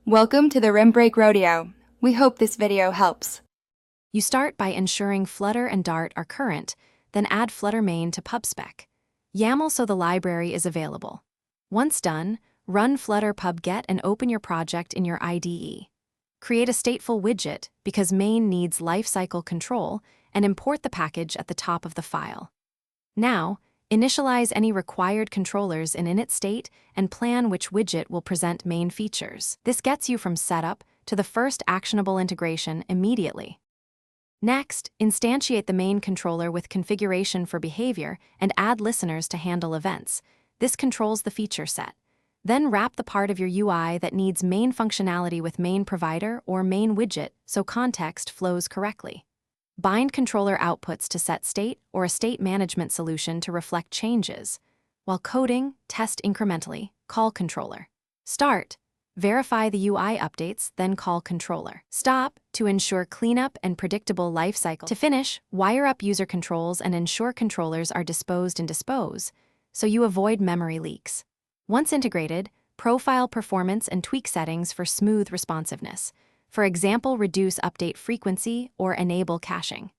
Welcome to the Rim Break Rodeo. We hope this video helps. You start by ensuring Flutter and Dart are current, then add Flutter main to pubspec. YAML so the library is available. Once done, run Flutter pub-get and open your project in your IDE. Create a stateful widget because main needs lifecycle control and import the package at the top of the file. Now, initialize any required controllers in init state and plan which widget will present main features. This gets you from setup to the first actionable integration immediately. Next, instantiate the main controller with configuration for behavior and add listeners to handle events. This controls the feature set. Then wrap the part of your UI that needs main functionality with main provider or main widget so context flows correctly. Bind controller outputs to set state or a state management solution to reflect changes. While coding, test incrementally, call controller. Start. Verify the UI updates, then call controller. Stop to ensure cleanup and predictable lifecycle. To finish, wire up user controls and ensure controllers are disposed and dispose, so you avoid memory leaks. Once integrated, profile performance and tweak settings for smooth responsiveness. For example, reduce update frequency or enable caching.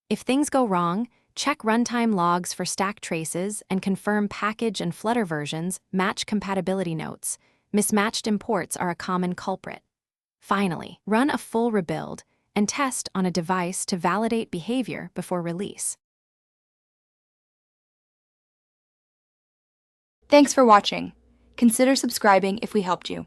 If things go wrong, check runtime logs for stack traces and confirm package and Flutter versions match compatibility notes. Mismatched imports are a common culprit. Finally, run a full rebuild and test on a device to validate behavior before release. Thanks for watching. Consider subscribing if we helped you.